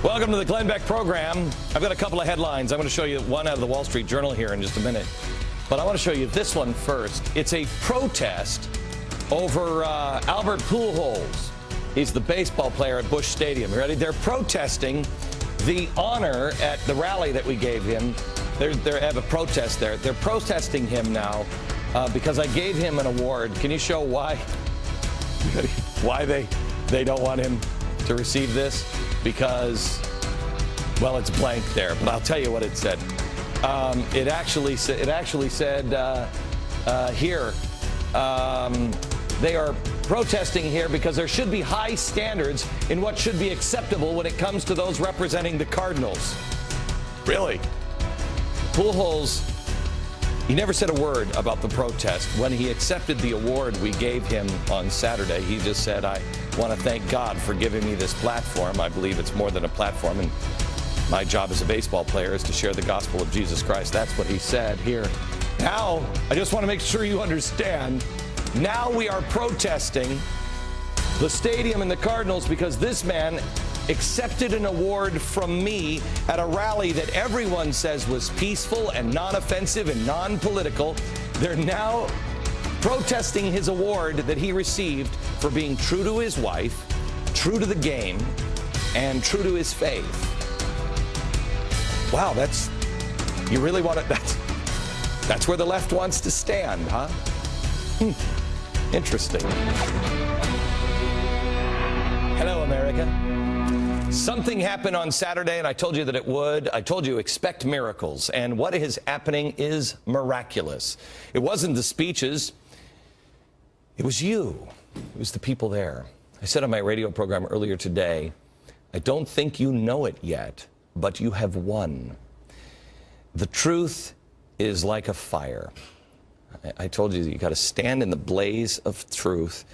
Welcome to the Glenn Beck program. I've got a couple of headlines. I'm going to show you one out of the Wall Street Journal here in just a minute. But I want to show you this one first. It's a protest over Albert Pujols. He's the baseball player at Busch Stadium. You ready? They're protesting the honor at the rally that we gave him. They have a protest there. They're protesting him now because I gave him an award. Can you show why they don't want him to receive this? Because, well, it's blank there, but I'll tell you what it said. It actually said here, they are protesting here because there should be high standards in what should be acceptable when it comes to those representing the Cardinals. Really? Pujols, he never said a word about the protest. When he accepted the award we gave him on Saturday, he just said, I want to thank God for giving me this platform. I believe it's more than a platform, and my job as a baseball player is to share the gospel of Jesus Christ. That's what he said here. Now, I just want to make sure you understand, now we are protesting the stadium and the Cardinals because this man accepted an award from me at a rally that everyone says was peaceful and non-offensive and non-political. They're now protesting his award that he received for being true to his wife, true to the game, and true to his faith. Wow, you really want it, that's where the left wants to stand, huh? Interesting. Hello, America. Something happened on Saturday, and I told you that it would. I told you expect miracles, and what is happening is miraculous. It wasn't the speeches. It was you. It was the people there. I said on my radio program earlier today, I don't think you know it yet, but you have won. The truth is like a fire. I told you got to stand in the blaze of truth,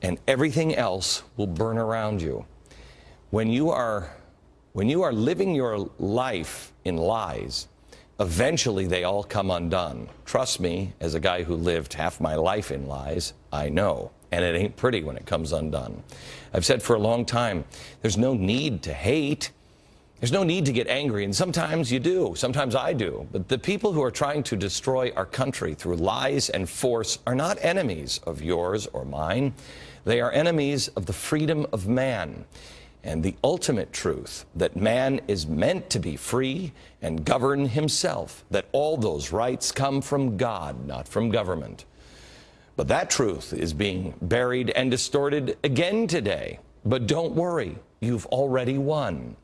and everything else will burn around you. When you are living your life in lies, eventually they all come undone. Trust me, as a guy who lived half my life in lies, I know. And it ain't pretty when it comes undone. I've said for a long time, there's no need to hate. There's no need to get angry. And sometimes you do. Sometimes I do. But the people who are trying to destroy our country through lies and force are not enemies of yours or mine. They are enemies of the freedom of man and the ultimate truth that man is meant to be free and govern himself, that all those rights come from God, not from government. But that truth is being buried and distorted again today. But don't worry, you've already won.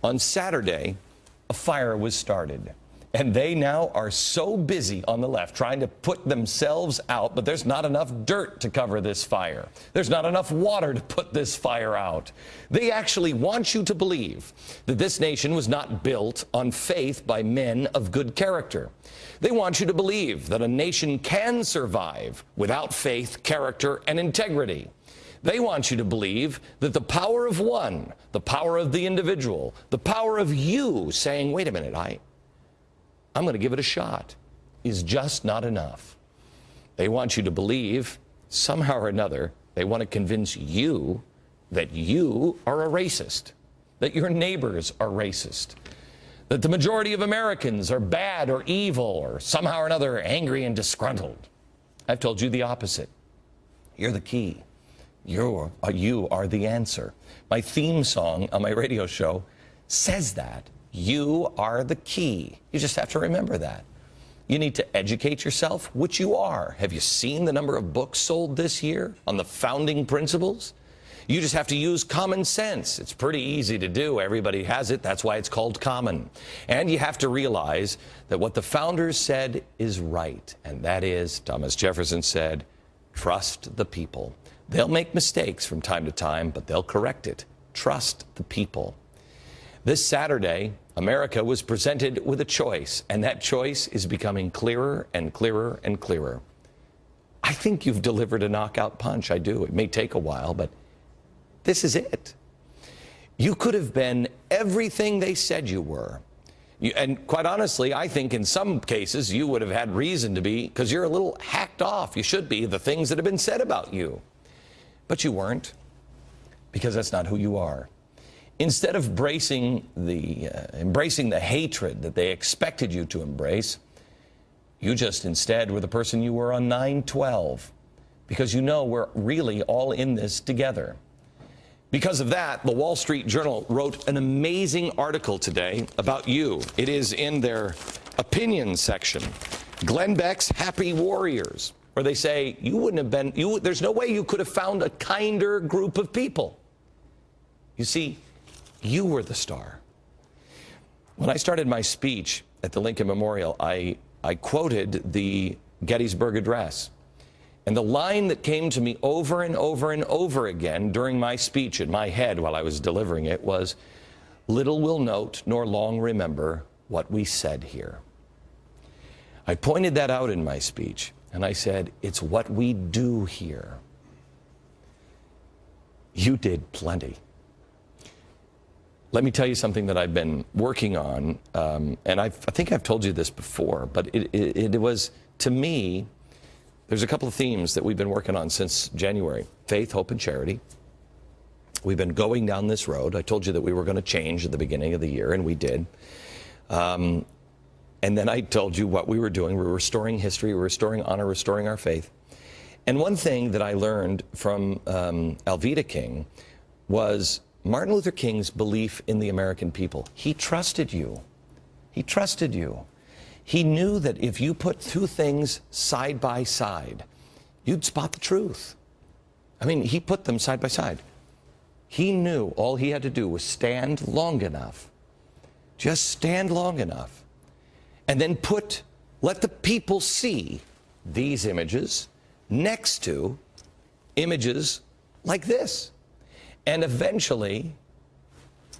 On Saturday, a fire was started. And they now are so busy on the left trying to put themselves out, but there's not enough dirt to cover this fire. There's not enough water to put this fire out. They actually want you to believe that this nation was not built on faith by men of good character. They want you to believe that a nation can survive without faith, character, and integrity. They want you to believe that the power of one, the power of the individual, the power of you saying, wait a minute, I'm going to give it a shot, is just not enough. They want you to believe, somehow or another, they want to convince you that you are a racist, that your neighbors are racist, that the majority of Americans are bad or evil or somehow or another angry and disgruntled. I've told you the opposite. You're the key. You are the answer. My theme song on my radio show says that. You are the key. You just have to remember that. You need to educate yourself, which you are. Have you seen the number of books sold this year on the founding principles? You just have to use common sense. It's pretty easy to do. Everybody has it. That's why it's called common. And you have to realize that what the founders said is right. And that is, Thomas Jefferson said, trust the people. They'll make mistakes from time to time, but they'll correct it. Trust the people. This Saturday, America was presented with a choice, and that choice is becoming clearer and clearer and clearer. I think you've delivered a knockout punch. I do. It may take a while, but this is it. You could have been everything they said you were. And quite honestly, I think in some cases you would have had reason to be, because you're a little hacked off. You should be, the things that have been said about you. But you weren't, because that's not who you are. Instead of embracing the hatred that they expected you to embrace, you just instead were the person you were on 9/12, because you know we're really all in this together. Because of that, the Wall Street Journal wrote an amazing article today about you. It is in their opinion section. Glenn Beck's Happy Warriors, where they say you wouldn't have been, there's no way you could have found a kinder group of people. You see, you were the star. When I started my speech at the Lincoln Memorial, I quoted the Gettysburg Address. And the line that came to me over and over and over again during my speech in my head while I was delivering it was, "Little will note nor long remember what we said here." I pointed that out in my speech, and I said, it's what we do here. You did plenty. Let me tell you something that I've been working on, and I think I've told you this before, but it was, to me, there's a couple of themes that we've been working on since January: faith, hope, and charity. We've been going down this road. I told you that we were going to change at the beginning of the year, and we did. And then I told you what we were doing. We were restoring history, we were restoring honor, restoring our faith. And one thing that I learned from Alveda King was Martin Luther King's belief in the American people. He trusted you. He trusted you. He knew that if you put two things side by side, you'd spot the truth. I mean, he put them side by side. He knew all he had to do was stand long enough, just stand long enough, and then let the people see these images next to images like this. And eventually,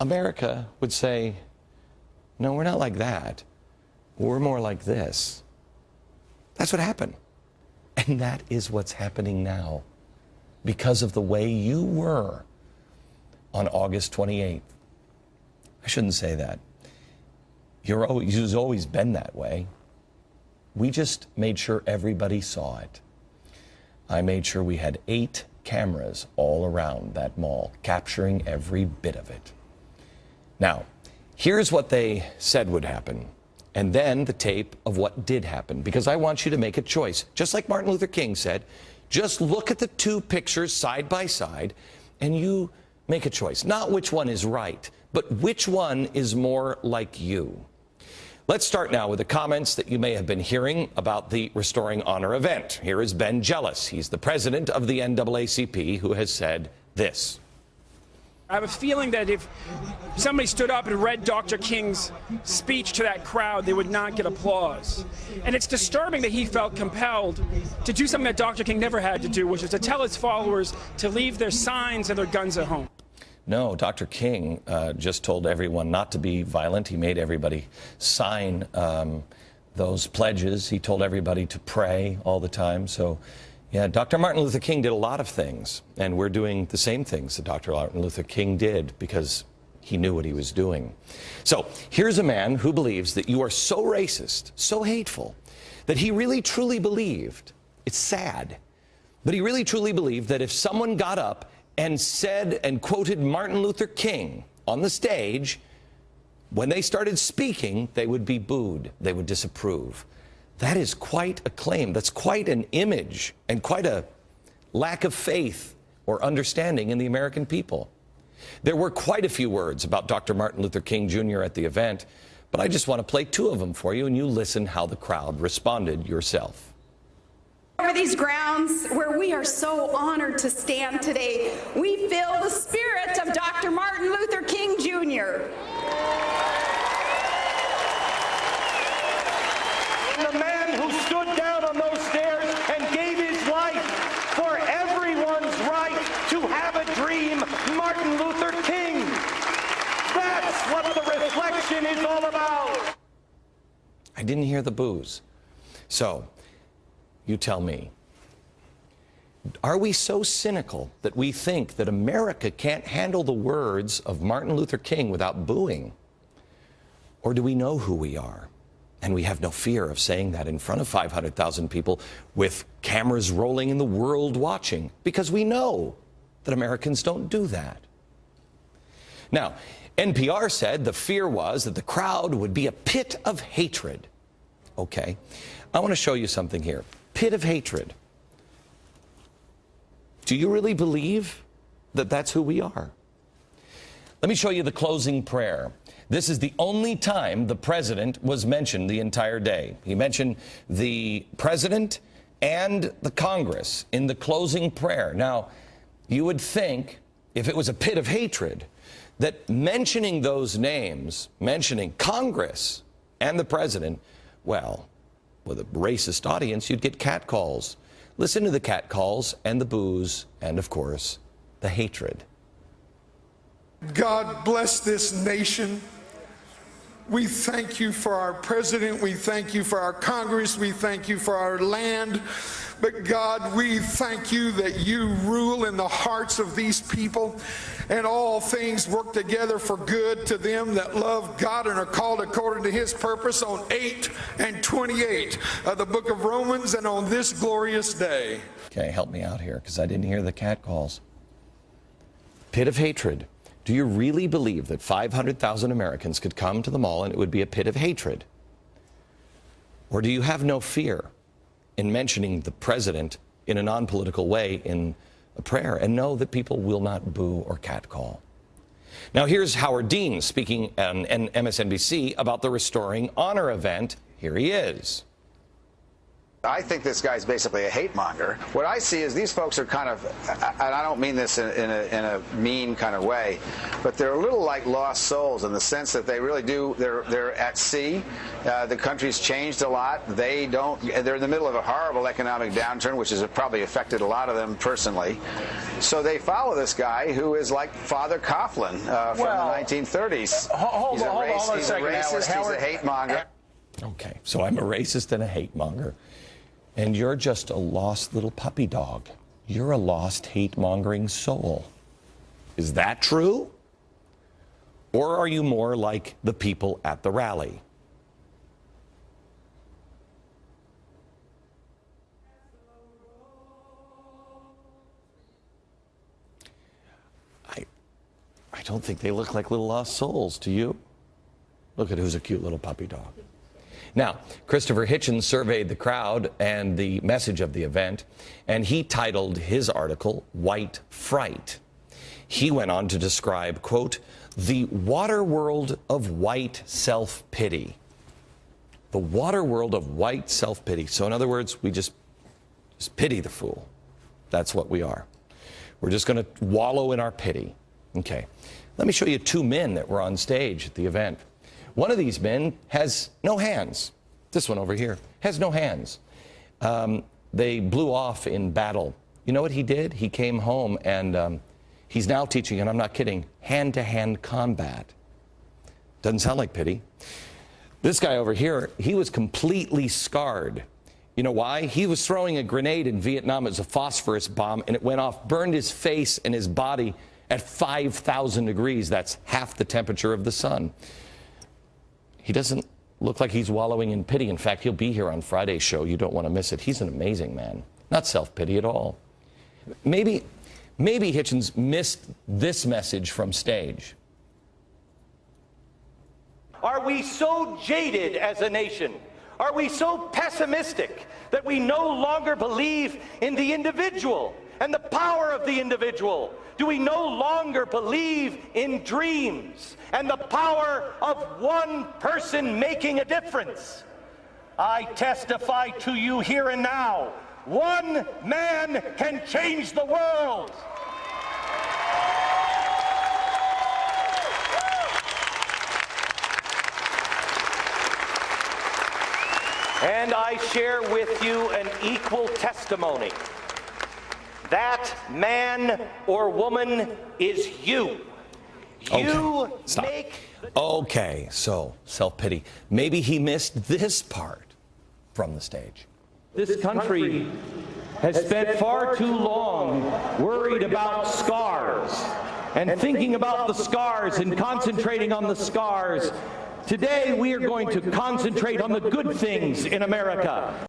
America would say, no, we're not like that. We're more like this. That's what happened. And that is what's happening now because of the way you were on August 28th. I shouldn't say that. You've always been that way. We just made sure everybody saw it. I made sure we had 8 cameras all around that mall, capturing every bit of it. Now, here's what they said would happen, and then the tape of what did happen, because I want you to make a choice. Just like Martin Luther King said, just look at the 2 pictures side by side, and you make a choice. Not which one is right, but which one is more like you. Let's start now with the comments that you may have been hearing about the Restoring Honor event. Here is Ben Jealous. He's the president of the NAACP, who has said this. I have a feeling that if somebody stood up and read Dr. King's speech to that crowd, they would not get applause. And it's disturbing that he felt compelled to do something that Dr. King never had to do, which is to tell his followers to leave their signs and their guns at home. No, Dr. King just told everyone not to be violent. He made everybody sign those pledges. He told everybody to pray all the time. So, yeah, Dr. Martin Luther King did a lot of things, and we're doing the same things that Dr. Martin Luther King did because he knew what he was doing. So here's a man who believes that you are so racist, so hateful, that he really truly believed, it's sad, but he really truly believed that if someone got up and said and quoted Martin Luther King on the stage, when they started speaking, they would be booed. They would disapprove. That is quite a claim. That's quite an image and quite a lack of faith or understanding in the American people. There were quite a few words about Dr. Martin Luther King Jr. at the event, but I just want to play 2 of them for you, and you listen how the crowd responded yourself. Over these grounds where we are so honored to stand today, we feel the spirit of Dr. Martin Luther King Jr. The man who stood down on those stairs and gave his life for everyone's right to have a dream, Martin Luther King. That's what the reflection is all about. I didn't hear the boos. So, you tell me, are we so cynical that we think that America can't handle the words of Martin Luther King without booing? Or do we know who we are? And we have no fear of saying that in front of 500,000 people with cameras rolling and the world watching, because we know that Americans don't do that. Now, NPR said the fear was that the crowd would be a pit of hatred. Okay, I want to show you something here. Pit of hatred. Do you really believe that that's who we are? Let me show you the closing prayer. This is the only time the president was mentioned the entire day. He mentioned the president and the Congress in the closing prayer. Now, you would think, if it was a pit of hatred, that mentioning those names, mentioning Congress and the president, well, with a racist audience, you'd get catcalls. Listen to the catcalls and the boos and, of course, the hatred. God bless this nation. We thank you for our president. We thank you for our Congress. We thank you for our land. But God, we thank you that you rule in the hearts of these people, and all things work together for good to them that love God and are called according to his purpose, on 8 and 28 of the book of Romans, and on this glorious day. Okay, help me out here, because I didn't hear the catcalls. Pit of hatred. Do you really believe that 500,000 Americans could come to the mall and it would be a pit of hatred? Or do you have no fear in mentioning the president in a non-political way in a prayer and know that people will not boo or catcall? Now here's Howard Dean speaking on MSNBC about the Restoring Honor event. Here he is. I think this guy's basically a hate monger. What I see is these folks are kind of, and I don't mean this in a mean kind of way, but they're a little like lost souls in the sense that they really do, they're at sea. The country's changed a lot. They're in the middle of a horrible economic downturn, which has probably affected a lot of them personally. So they follow this guy who is like Father Coughlin from the 1930s. Hold on a second, racist, he's a hate monger. Okay, so I'm a racist and a hate monger. And you're just a lost little puppy dog. You're a lost, hate-mongering soul. Is that true? Or are you more like the people at the rally? I don't think they look like little lost souls, do you? Look at who's a cute little puppy dog. Now, Christopher Hitchens surveyed the crowd and the message of the event, and he titled his article, White Fright. He went on to describe, quote, the water world of white self-pity. The water world of white self-pity. So in other words, we just pity the fool. That's what we are. We're just going to wallow in our pity. Okay. Let me show you two men that were on stage at the event. One of these men has no hands. This one over here has no hands. They blew off in battle. You know what he did? He came home and he's now teaching, and I'm not kidding, hand-to-hand combat. Doesn't sound like pity. This guy over here, he was completely scarred. You know why? He was throwing a grenade in Vietnam as a phosphorus bomb, and it went off, burned his face and his body at 5,000 degrees. That's half the temperature of the sun. He doesn't look like he's wallowing in pity. In fact, he'll be here on Friday's show. You don't want to miss it. He's an amazing man. Not self-pity at all. Maybe Hitchens missed this message from stage. Are we so jaded as a nation? Are we so pessimistic that we no longer believe in the individual and the power of the individual? Do we no longer believe in dreams and the power of one person making a difference? I testify to you here and now, one man can change the world. And I share with you an equal testimony. That man or woman is you. You Stop. make... Okay, so self-pity. Maybe he missed this part from the stage. This country has spent far too long worried about scars and thinking about the scars and concentrating on the scars. Today we are going to concentrate on the good things in America.